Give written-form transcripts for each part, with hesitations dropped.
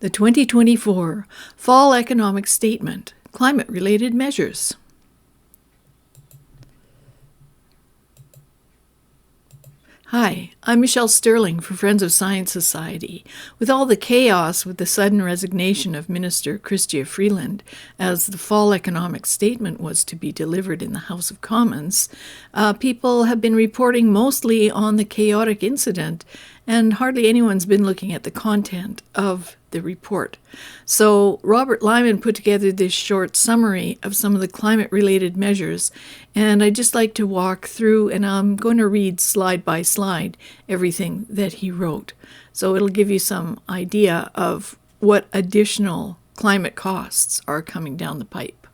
The 2024 Fall Economic Statement, Climate-Related Measures. Hi, I'm Michelle Sterling for Friends of Science Society. With all the chaos with the sudden resignation of Minister Chrystia Freeland as the Fall Economic Statement was to be delivered in the House of Commons, people have been reporting mostly on the chaotic incident, and hardly anyone's been looking at the content of the report. So Robert Lyman put together this short summary of some of the climate-related measures, and I'd just like to walk through, and I'm going to read slide by slide everything that he wrote. So it'll give you some idea of what additional climate costs are coming down the pipe.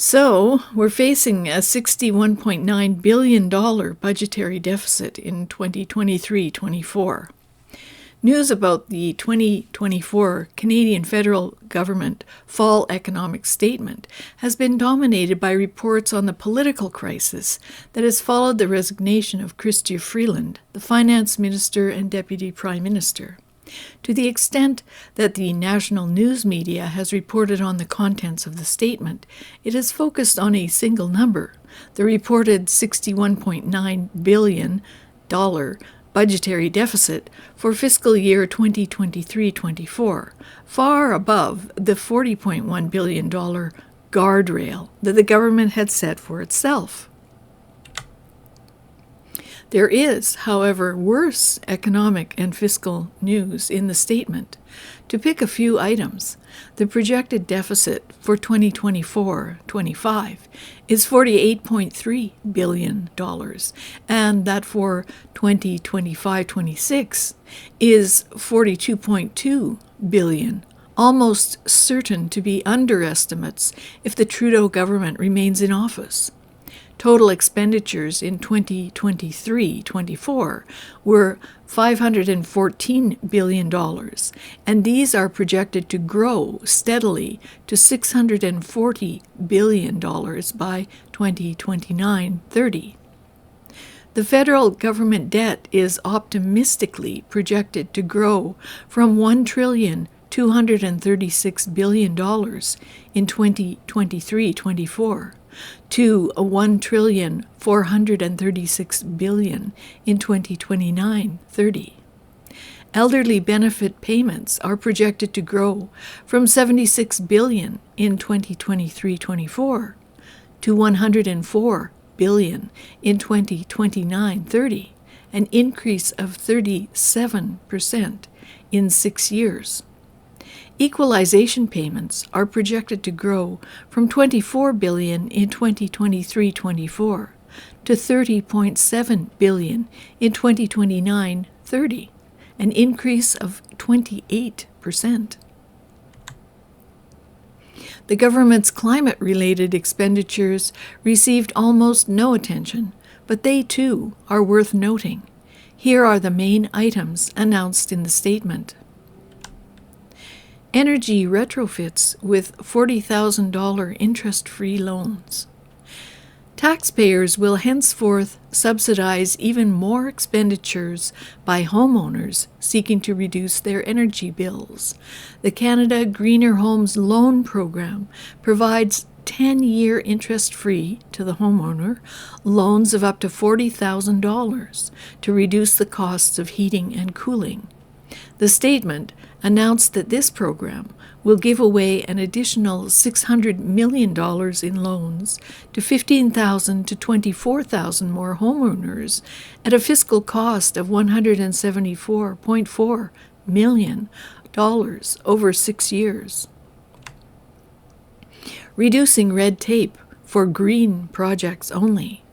So, we're facing a $61.9 billion budgetary deficit in 2023-24. News about the 2024 Canadian federal government Fall Economic Statement has been dominated by reports on the political crisis that has followed the resignation of Chrystia Freeland, the Finance Minister and Deputy Prime Minister. To the extent that the national news media has reported on the contents of the statement, it has focused on a single number, the reported $61.9 billion budgetary deficit for fiscal year 2023-24, far above the $40.1 billion guardrail that the government had set for itself. There is, however, worse economic and fiscal news in the statement. To pick a few items, the projected deficit for 2024-25 is $48.3 billion, and that for 2025-26 is $42.2 billion, almost certain to be underestimates if the Trudeau government remains in office. Total expenditures in 2023-24 were $514 billion, and these are projected to grow steadily to $640 billion by 2029-30. The federal government debt is optimistically projected to grow from $1,236 billion in 2023-24 to $1,436 billion in 2029-30. Elderly benefit payments are projected to grow from $76 billion in 2023-24 to $104 billion in 2029-30, an increase of 37% in 6 years. Equalization payments are projected to grow from $24 billion in 2023-24 to $30.7 billion in 2029-30, an increase of 28%. The government's climate-related expenditures received almost no attention, but they too are worth noting. Here are the main items announced in the statement. Energy retrofits with $40,000 interest-free loans. Taxpayers will henceforth subsidize even more expenditures by homeowners seeking to reduce their energy bills. The Canada Greener Homes Loan Program provides 10-year interest-free to the homeowner loans of up to $40,000 to reduce the costs of heating and cooling. The statement announced that this program will give away an additional $600 million in loans to 15,000 to 24,000 more homeowners at a fiscal cost of $174.4 million over 6 years. Reducing red tape for green projects only.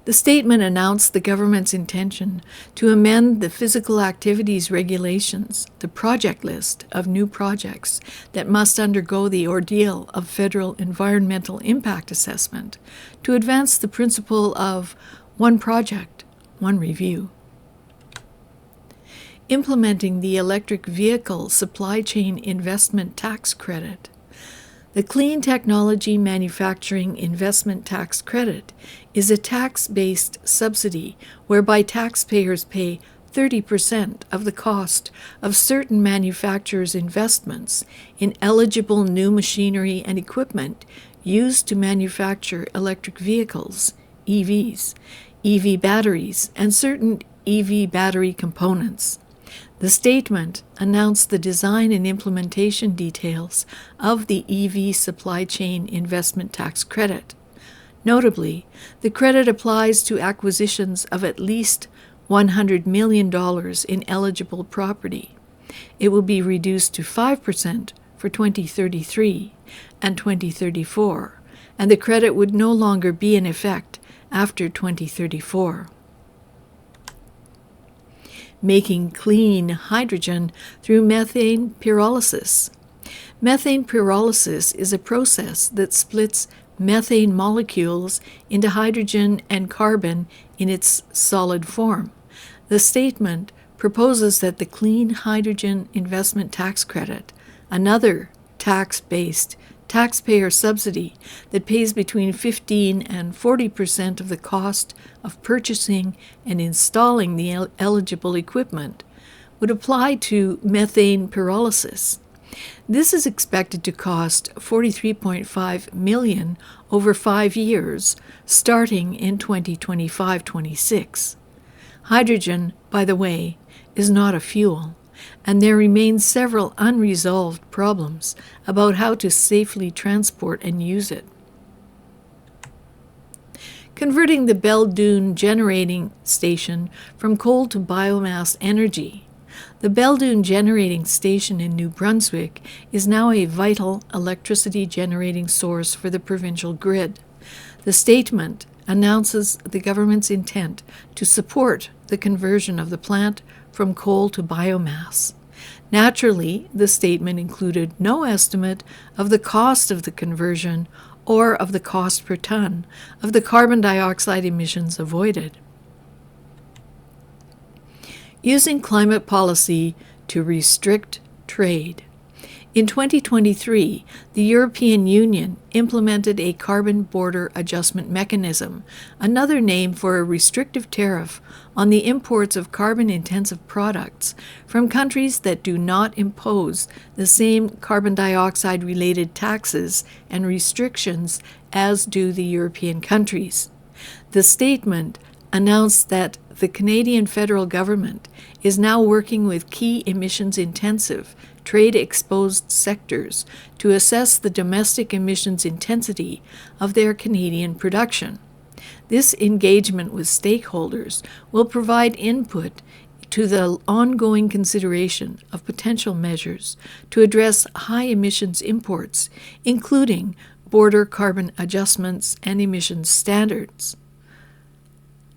The statement announced the government's intention to amend the physical activities regulations, the project list of new projects that must undergo the ordeal of federal environmental impact assessment, to advance the principle of one project, one review. Implementing the electric vehicle supply chain investment tax credit. The Clean Technology Manufacturing Investment Tax Credit is a tax-based subsidy whereby taxpayers pay 30% of the cost of certain manufacturers' investments in eligible new machinery and equipment used to manufacture electric vehicles, EVs, EV batteries, and certain EV battery components. The statement announced the design and implementation details of the EV Supply Chain Investment Tax Credit. Notably, the credit applies to acquisitions of at least $100 million in eligible property. It will be reduced to 5% for 2033 and 2034, and the credit would no longer be in effect after 2034. Making clean hydrogen through methane pyrolysis. Methane pyrolysis is a process that splits methane molecules into hydrogen and carbon in its solid form. The statement proposes that the Clean Hydrogen Investment Tax Credit, another tax-based taxpayer subsidy that pays between 15 and 40% of the cost of purchasing and installing the eligible equipment, would apply to methane pyrolysis. This is expected to cost $43.5 million over 5 years, starting in 2025-26. Hydrogen, by the way, is not a fuel, and there remain several unresolved problems about how to safely transport and use it. Converting the Belledune generating station from coal to biomass energy. The Belledune generating station in New Brunswick is now a vital electricity generating source for the provincial grid. The statement announces the government's intent to support the conversion of the plant from coal to biomass. Naturally, the statement included no estimate of the cost of the conversion or of the cost per ton of the carbon dioxide emissions avoided. Using climate policy to restrict trade. In 2023, the European Union implemented a carbon border adjustment mechanism, another name for a restrictive tariff on the imports of carbon-intensive products from countries that do not impose the same carbon dioxide-related taxes and restrictions as do the European countries. The statement announced that the Canadian federal government is now working with key emissions-intensive, trade-exposed sectors to assess the domestic emissions intensity of their Canadian production. This engagement with stakeholders will provide input to the ongoing consideration of potential measures to address high emissions imports, including border carbon adjustments and emissions standards.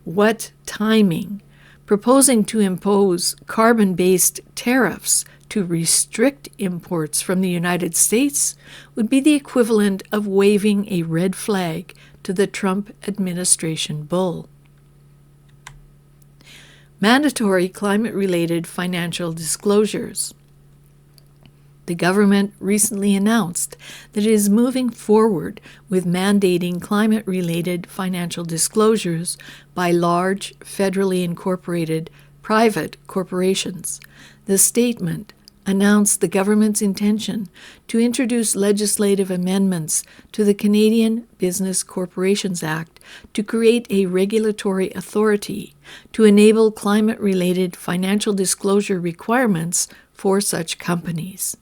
What timing? Proposing to impose carbon-based tariffs to restrict imports from the United States would be the equivalent of waving a red flag to the Trump administration bull. Mandatory climate-related financial disclosures. The government recently announced that it is moving forward with mandating climate-related financial disclosures by large, federally incorporated private corporations. The statement announced the government's intention to introduce legislative amendments to the Canadian Business Corporations Act to create a regulatory authority to enable climate-related financial disclosure requirements for such companies.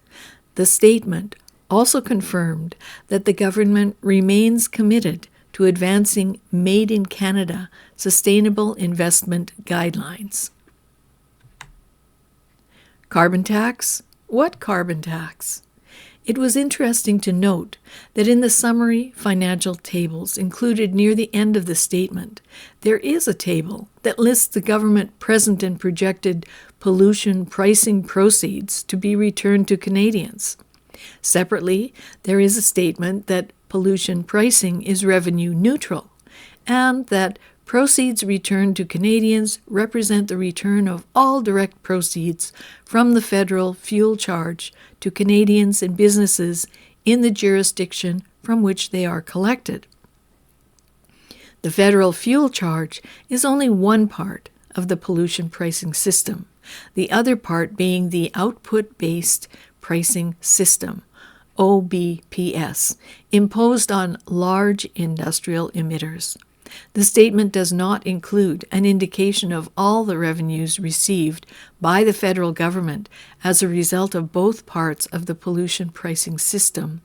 The statement also confirmed that the government remains committed to advancing Made in Canada sustainable investment guidelines. Carbon tax? What carbon tax? It was interesting to note that in the summary financial tables included near the end of the statement, there is a table that lists the government present and projected pollution pricing proceeds to be returned to Canadians. Separately, there is a statement that pollution pricing is revenue neutral, and that proceeds returned to Canadians represent the return of all direct proceeds from the federal fuel charge to Canadians and businesses in the jurisdiction from which they are collected. The federal fuel charge is only one part of the pollution pricing system, the other part being the output-based pricing system, OBPS, imposed on large industrial emitters. The statement does not include an indication of all the revenues received by the federal government as a result of both parts of the pollution pricing system.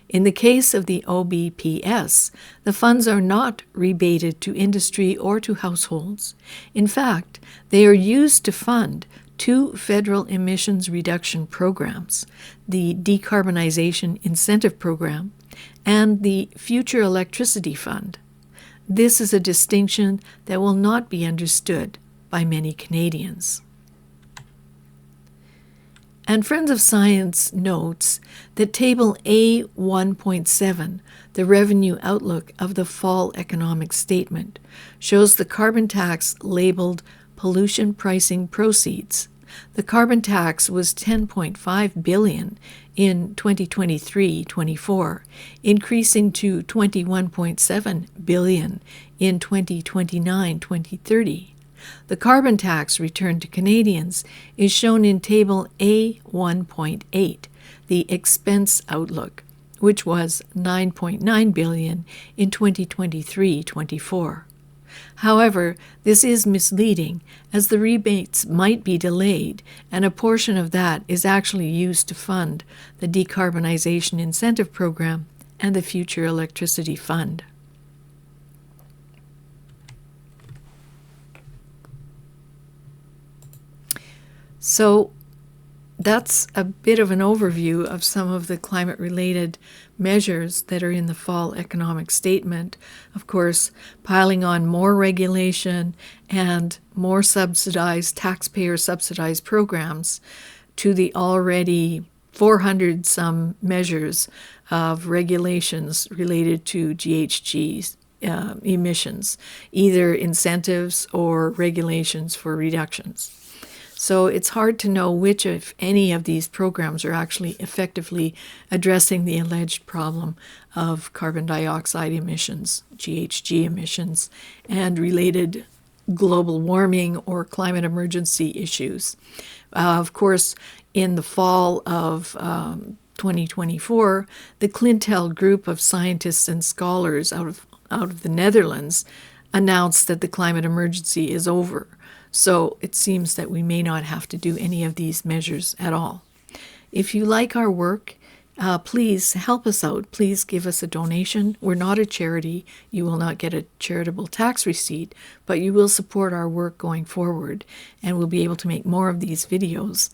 In the case of the OBPS, the funds are not rebated to industry or to households. In fact, they are used to fund two federal emissions reduction programs, the Decarbonization Incentive Program and the Future Electricity Fund. This is a distinction that will not be understood by many Canadians. And Friends of Science notes that Table A1.7, the revenue outlook of the Fall Economic Statement, shows the carbon tax labeled pollution pricing proceeds. The carbon tax was $10.5 billion in 2023-24, increasing to $21.7 billion in 2029-2030. The carbon tax returned to Canadians is shown in Table A1.8, the expense outlook, which was $9.9 billion in 2023-24. However, this is misleading, as the rebates might be delayed, and a portion of that is actually used to fund the Decarbonization Incentive Program and the Future Electricity Fund. So that's a bit of an overview of some of the climate-related measures that are in the Fall Economic Statement. Of course, piling on more regulation and more subsidized, taxpayer-subsidized programs to the already 400-some measures of regulations related to GHG emissions, either incentives or regulations for reductions. So it's hard to know which, if any, of these programs are actually effectively addressing the alleged problem of carbon dioxide emissions, GHG emissions, and related global warming or climate emergency issues. Of course, in the fall of 2024, the Clintel group of scientists and scholars out of the Netherlands announced that the climate emergency is over. So it seems that we may not have to do any of these measures at all. If you like our work, please help us out. Please give us a donation. We're not a charity. You will not get a charitable tax receipt, but you will support our work going forward, and we'll be able to make more of these videos.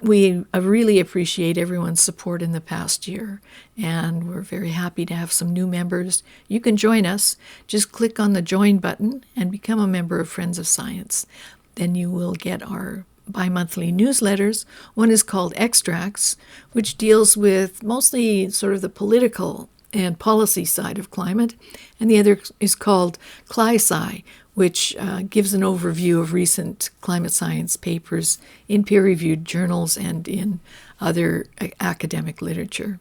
We really appreciate everyone's support in the past year, and we're very happy to have some new members. You can join us. Just click on the Join button and become a member of Friends of Science. Then you will get our bi-monthly newsletters. One is called Extracts, which deals with mostly sort of the political and policy side of climate, and the other is called CliSci, which gives an overview of recent climate science papers in peer-reviewed journals and in other academic literature.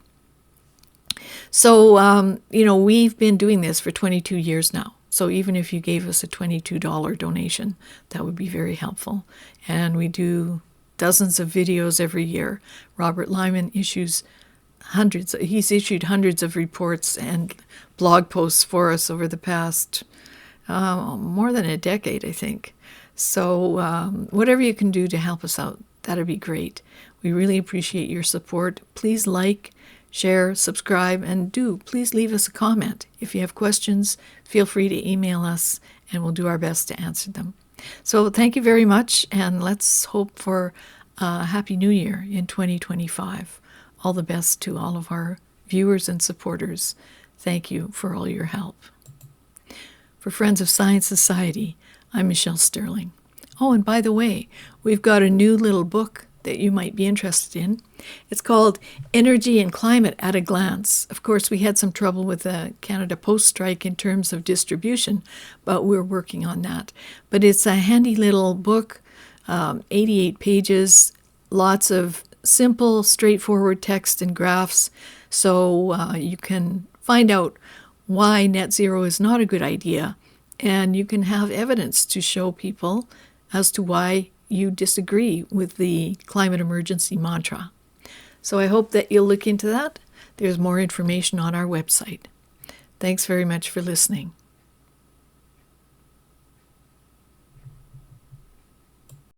So, we've been doing this for 22 years now. So even if you gave us a $22 donation, that would be very helpful. And we do dozens of videos every year. Robert Lyman issues hundreds. He's issued hundreds of reports and blog posts for us over the past more than a decade, I think. So whatever you can do to help us out, that'd be great. We really appreciate your support. Please like, share, subscribe, and please leave us a comment. If you have questions, feel free to email us, and we'll do our best to answer them. So thank you very much, and let's hope for a Happy New Year in 2025. All the best to all of our viewers and supporters. Thank you for all your help. For Friends of Science Society, I'm Michelle Sterling. Oh, and by the way, we've got a new little book that you might be interested in. It's called Energy and Climate at a Glance. Of course, we had some trouble with the Canada Post strike in terms of distribution, but we're working on that. But it's a handy little book, 88 pages, lots of simple, straightforward text and graphs, so you can find out why net zero is not a good idea, and you can have evidence to show people as to why you disagree with the climate emergency mantra. So I hope that you'll look into that. There's more information on our website. Thanks very much for listening.